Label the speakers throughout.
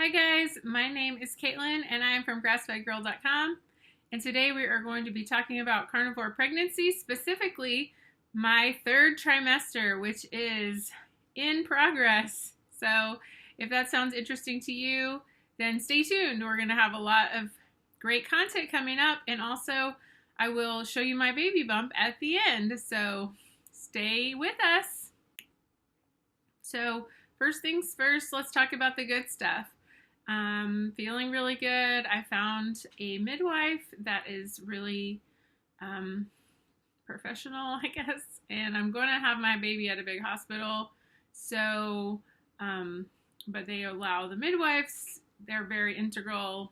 Speaker 1: Hi guys, my name is Caitlin and I am from grassfedgirl.com, and today we are going to be talking about carnivore pregnancy, specifically my third trimester, which is in progress. So if that sounds interesting to you, then stay tuned. We're going to have a lot of great content coming up, and also I will show you my baby bump at the end, so stay with us. So first things first, let's talk about the good stuff. Feeling really good. I found a midwife that is really professional, I guess, and I'm going to have my baby at a big hospital. So, but they allow the midwives. They're very integral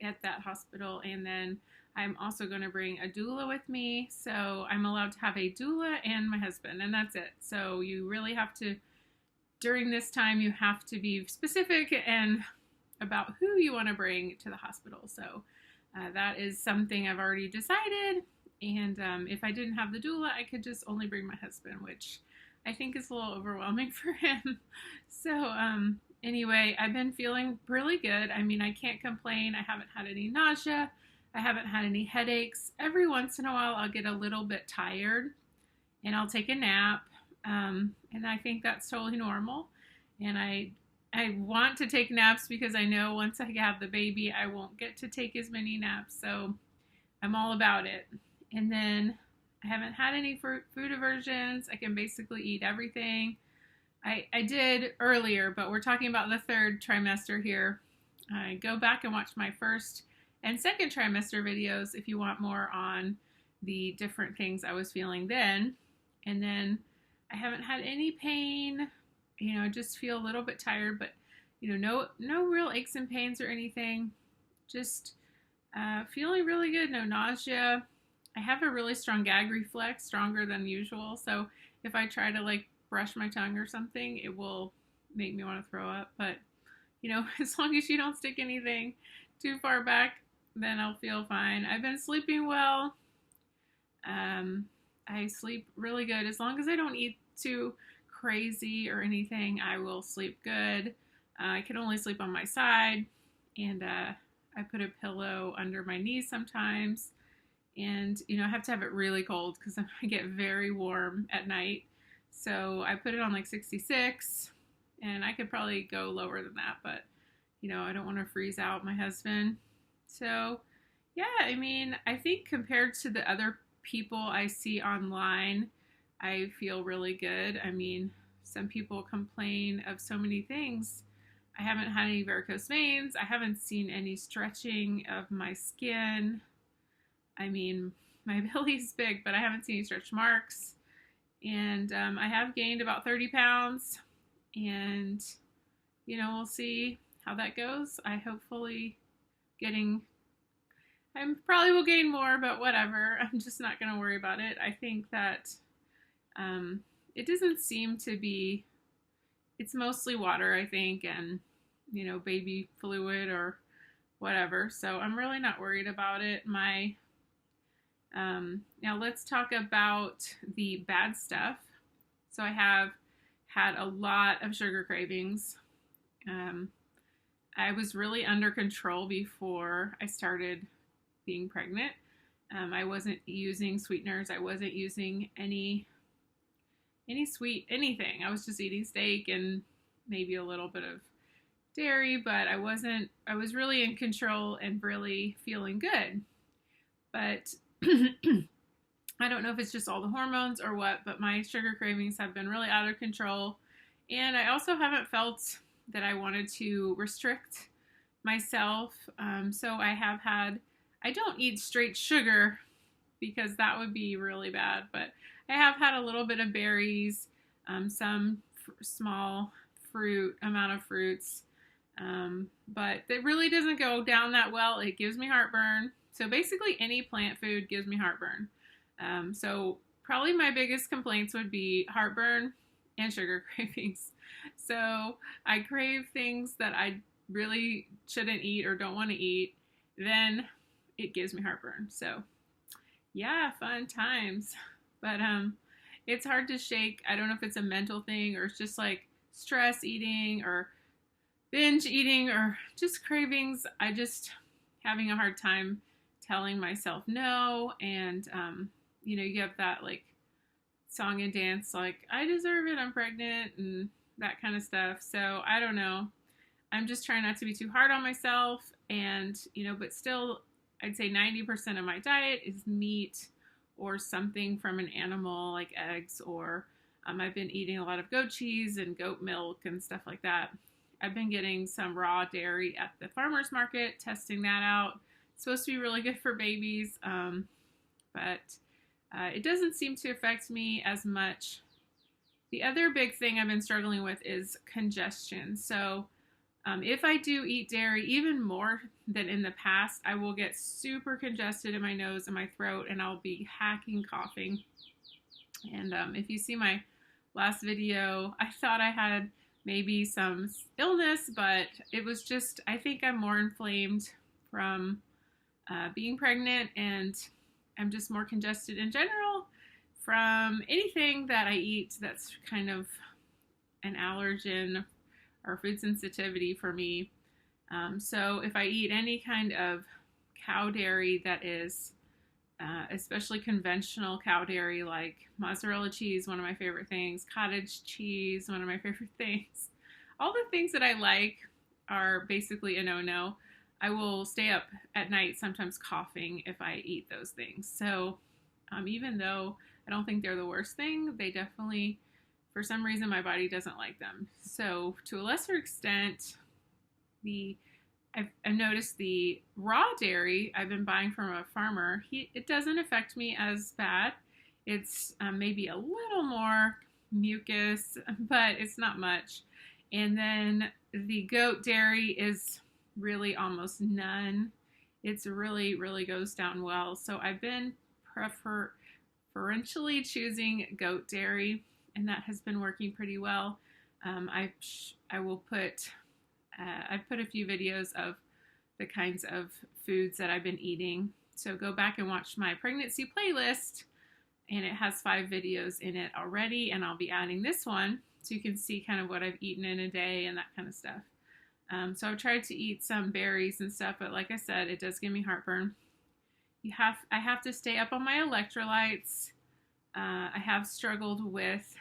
Speaker 1: at that hospital. And then I'm also going to bring a doula with me. So I'm allowed to have a doula and my husband, and that's it. So you really have to, during this time, you have to be specific and about who you want to bring to the hospital. So that is something I've already decided. And if I didn't have the doula, I could just only bring my husband, which I think is a little overwhelming for him. So anyway, I've been feeling really good. I mean, I can't complain. I haven't had any nausea. I haven't had any headaches. Every once in a while, I'll get a little bit tired and I'll take a nap. And I think that's totally normal. And I want to take naps because I know once I have the baby, I won't get to take as many naps. So I'm all about it. And then I haven't had any food aversions. I can basically eat everything. I did earlier, but we're talking about the third trimester here. Go back and watch my first and second trimester videos if you want more on the different things I was feeling then. And then I haven't had any pain. You know, just feel a little bit tired, but no real aches and pains or anything. Just feeling really good. No nausea. I have a really strong gag reflex, stronger than usual. So if I try to brush my tongue or something, it will make me want to throw up. But as long as you don't stick anything too far back, then I'll feel fine. I've been sleeping well. I sleep really good. As long as I don't eat too crazy or anything, I will sleep good. I can only sleep on my side, and I put a pillow under my knees sometimes, and I have to have it really cold because I get very warm at night. So I put it on 66, and I could probably go lower than that, but I don't want to freeze out my husband. So yeah, I mean, I think compared to the other people I see online, I feel really good. I mean, some people complain of so many things. I haven't had any varicose veins. I haven't seen any stretching of my skin. I mean, my belly's big, but I haven't seen any stretch marks. And I have gained about 30 pounds. And, we'll see how that goes. I probably will gain more, but whatever. I'm just not going to worry about it. I think that it doesn't seem to be, it's mostly water, I think, and, baby fluid or whatever. So I'm really not worried about it. Now let's talk about the bad stuff. So I have had a lot of sugar cravings. I was really under control before I started being pregnant. I wasn't using sweeteners. I wasn't using any sweet anything. I was just eating steak and maybe a little bit of dairy, but I was really in control and really feeling good. But I don't know if it's just all the hormones or what, but my sugar cravings have been really out of control. And I also haven't felt that I wanted to restrict myself. So I don't eat straight sugar because that would be really bad, but I have had a little bit of berries, some small amount of fruits, but it really doesn't go down that well. It gives me heartburn. So basically any plant food gives me heartburn. So probably my biggest complaints would be heartburn and sugar cravings. So I crave things that I really shouldn't eat or don't want to eat, then it gives me heartburn. So yeah, fun times. But it's hard to shake. I don't know if it's a mental thing or it's just stress eating or binge eating or just cravings, I just having a hard time telling myself no. And, you have that like song and dance, like, I deserve it, I'm pregnant, and that kind of stuff. So I don't know. I'm just trying not to be too hard on myself. And, but still, I'd say 90% of my diet is meat or something from an animal, like eggs, or I've been eating a lot of goat cheese and goat milk and stuff like that. I've been getting some raw dairy at the farmer's market, testing that out. It's supposed to be really good for babies, but it doesn't seem to affect me as much. The other big thing I've been struggling with is congestion. So if I do eat dairy, even more than in the past, I will get super congested in my nose and my throat, and I'll be hacking coughing. And if you see my last video, I thought I had maybe some illness, but it was just, I think I'm more inflamed from being pregnant, and I'm just more congested in general from anything that I eat that's kind of an allergen or food sensitivity for me. So if I eat any kind of cow dairy that is especially conventional cow dairy, like mozzarella cheese, one of my favorite things, cottage cheese, one of my favorite things. All the things that I like are basically a no-no. I will stay up at night sometimes coughing if I eat those things. So even though I don't think they're the worst thing, they definitely, for some reason, my body doesn't like them. So to a lesser extent, I've noticed the raw dairy I've been buying from a farmer, it doesn't affect me as bad. It's maybe a little more mucus, but it's not much. And then the goat dairy is really almost none. It's really, really goes down well. So I've been preferentially choosing goat dairy, and that has been working pretty well. I will put I've put a few videos of the kinds of foods that I've been eating. So go back and watch my pregnancy playlist, and it has 5 videos in it already, and I'll be adding this one so you can see kind of what I've eaten in a day and that kind of stuff. So I've tried to eat some berries and stuff, but like I said, it does give me heartburn. I have to stay up on my electrolytes. I have struggled with,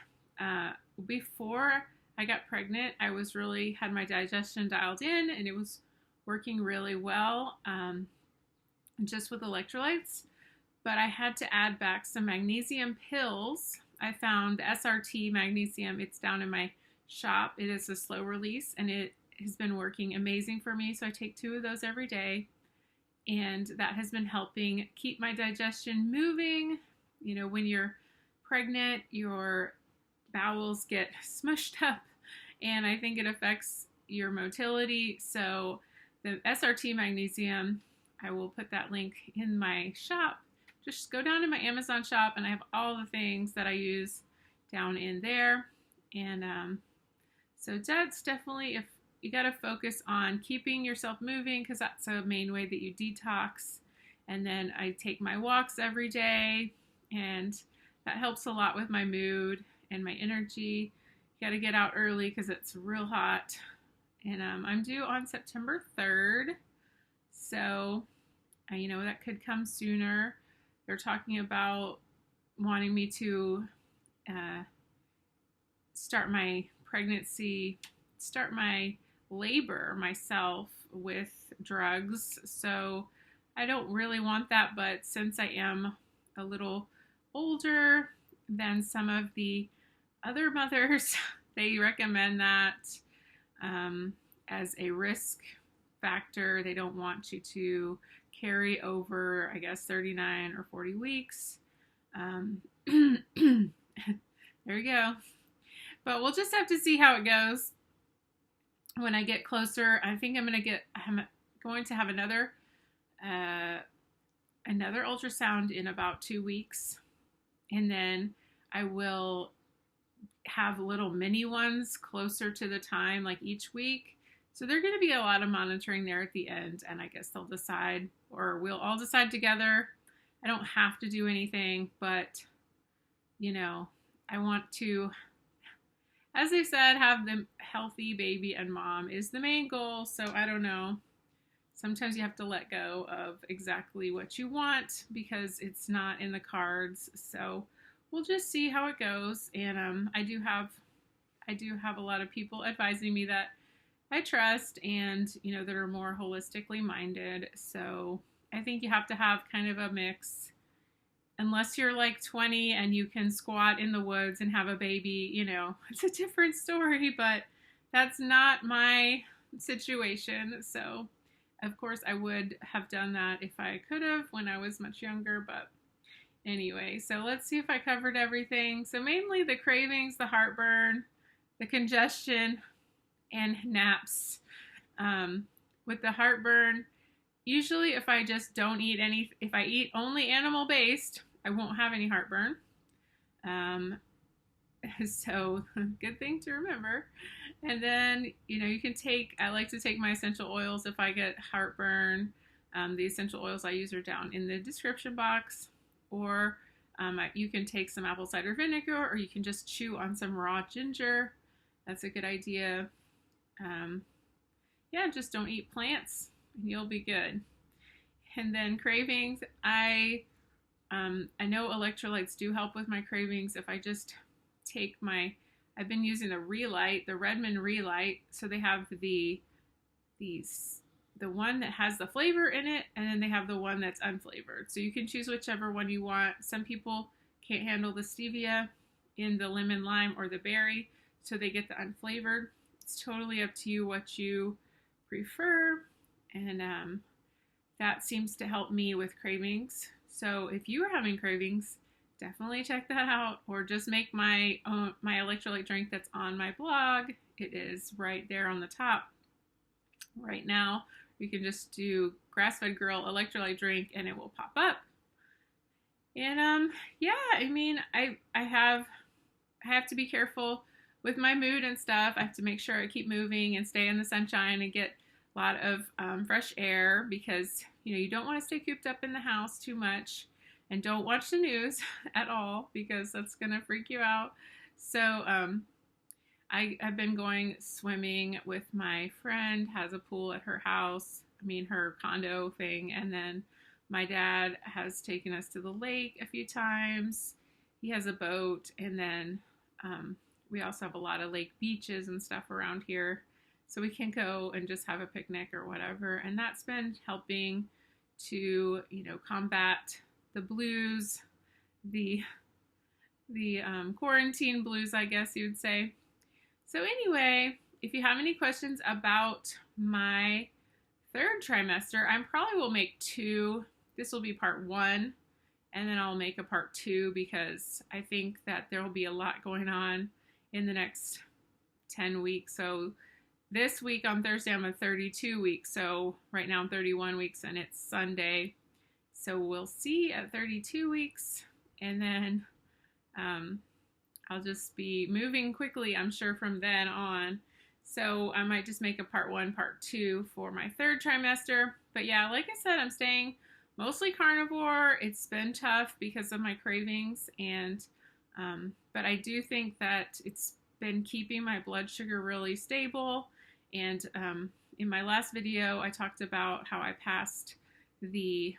Speaker 1: before I got pregnant, I was really had my digestion dialed in, and it was working really well, just with electrolytes. But I had to add back some magnesium pills. I found SRT magnesium. It's down in my shop. It is a slow release, and it has been working amazing for me. So I take 2 of those every day, and that has been helping keep my digestion moving. When you're pregnant, your bowels get smushed up, and I think it affects your motility. So the SRT magnesium, I will put that link in my shop. Just go down to my Amazon shop, and I have all the things that I use down in there. And so that's definitely, if you got to focus on keeping yourself moving, because that's a main way that you detox. And then I take my walks every day, and that helps a lot with my mood and my energy. You got to get out early because it's real hot. And I'm due on September 3rd. So, that could come sooner. They're talking about wanting me to start my labor myself with drugs. So I don't really want that, but since I am a little older than some of the other mothers, they recommend that as a risk factor. They don't want you to carry over, I guess, 39 or 40 weeks. There you go. But we'll just have to see how it goes when I get closer. I think I'm going to have another ultrasound in about 2 weeks. And then I will have little mini ones closer to the time, like each week. So there's going to be a lot of monitoring there at the end, and I guess they'll decide, or we'll all decide together. I don't have to do anything, but, I want to as they said, have the healthy baby and mom is the main goal. So I don't know. Sometimes you have to let go of exactly what you want because it's not in the cards. So we'll just see how it goes. And I do have a lot of people advising me that I trust and, that are more holistically minded. So I think you have to have kind of a mix. Unless you're like 20 and you can squat in the woods and have a baby, it's a different story, but that's not my situation. So, of course, I would have done that if I could have when I was much younger, but anyway, so let's see if I covered everything. So mainly the cravings, the heartburn, the congestion, and naps. With the heartburn, usually if I just don't eat if I eat only animal-based, I won't have any heartburn. So good thing to remember. And then, you can I like to take my essential oils if I get heartburn. The essential oils I use are down in the description box. Or you can take some apple cider vinegar, or you can just chew on some raw ginger. That's a good idea. Yeah, just don't eat plants and you'll be good. And then cravings, I know electrolytes do help with my cravings. If I just take I've been using the Relight, the Redmond Relight. So they have the one that has the flavor in it, and then they have the one that's unflavored. So you can choose whichever one you want. Some people can't handle the stevia in the lemon lime or the berry, so they get the unflavored. It's totally up to you what you prefer, and that seems to help me with cravings. So if you are having cravings, definitely check that out, or just make my electrolyte drink that's on my blog. It is right there on the top right now. You can just do Grass-Fed Girl electrolyte drink and it will pop up. And yeah, I mean, I have to be careful with my mood and stuff. I have to make sure I keep moving and stay in the sunshine and get a lot of fresh air, because you don't want to stay cooped up in the house too much, and don't watch the news at all, because that's gonna freak you out. So I've been going swimming with my friend, has a pool at her house, her condo thing, and then my dad has taken us to the lake a few times. He has a boat, and then we also have a lot of lake beaches and stuff around here, so we can go and just have a picnic or whatever, and that's been helping to combat the blues, the quarantine blues, I guess you would say. So anyway, if you have any questions about my third trimester, I probably will make two. This will be part 1, and then I'll make a part 2, because I think that there will be a lot going on in the next 10 weeks. So this week on Thursday, I'm at 32 weeks. So right now I'm 31 weeks, and it's Sunday. So we'll see at 32 weeks, and then I'll just be moving quickly, I'm sure, from then on. So I might just make a part 1, part 2 for my third trimester. But yeah, like I said, I'm staying mostly carnivore. It's been tough because of my cravings, and but I do think that it's been keeping my blood sugar really stable. And in my last video, I talked about how I passed the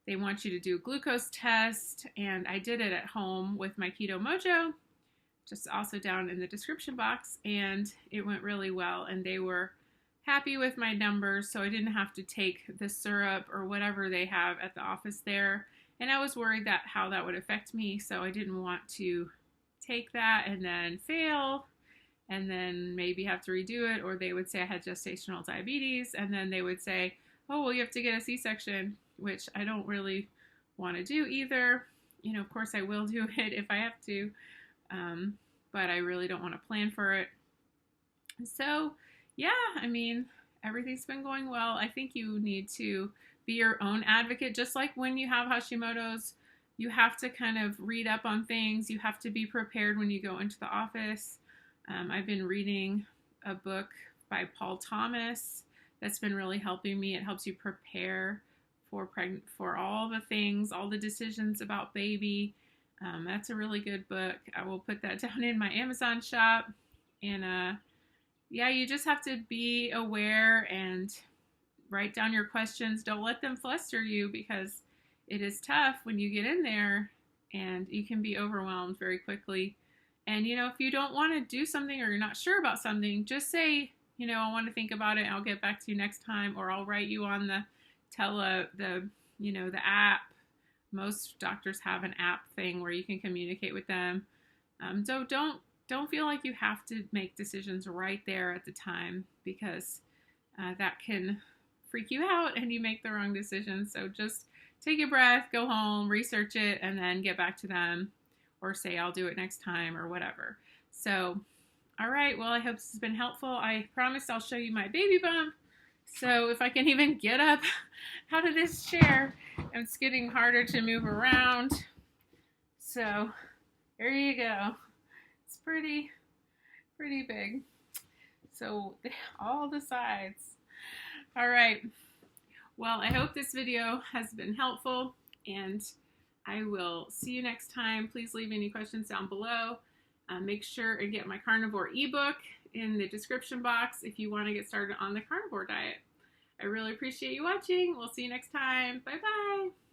Speaker 1: they want you to do a glucose test, and I did it at home with my Keto Mojo, just also down in the description box, and it went really well, and they were happy with my numbers, so I didn't have to take the syrup or whatever they have at the office there, and I was worried that how that would affect me, so I didn't want to take that and then fail, and then maybe have to redo it, or they would say I had gestational diabetes, and then they would say, oh, well, you have to get a C-section, which I don't really want to do either. Of course I will do it if I have to, but I really don't want to plan for it. So yeah, everything's been going well. I think you need to be your own advocate. Just like when you have Hashimoto's, you have to kind of read up on things. You have to be prepared when you go into the office. I've been reading a book by Paul Thomas that's been really helping me. It helps you prepare for all the things, all the decisions about baby. That's a really good book. I will put that down in my Amazon shop. And yeah, you just have to be aware and write down your questions. Don't let them fluster you, because it is tough when you get in there and you can be overwhelmed very quickly. And, if you don't want to do something or you're not sure about something, just say, I want to think about it. I'll get back to you next time, or I'll write you on the the app. Most doctors have an app thing where you can communicate with them. So don't feel like you have to make decisions right there at the time, because that can freak you out and you make the wrong decision. So just take a breath, go home, research it, and then get back to them, or say, I'll do it next time, or whatever. So, all right, well, I hope this has been helpful. I promised I'll show you my baby bump. So if I can even get up out of this chair, it's getting harder to move around. So there you go. It's pretty big. So all the sides. All right. Well, I hope this video has been helpful, and I will see you next time. Please leave any questions down below. Make sure and get my carnivore ebook in the description box if you want to get started on the carnivore diet. I really appreciate you watching. We'll see you next time. Bye-bye.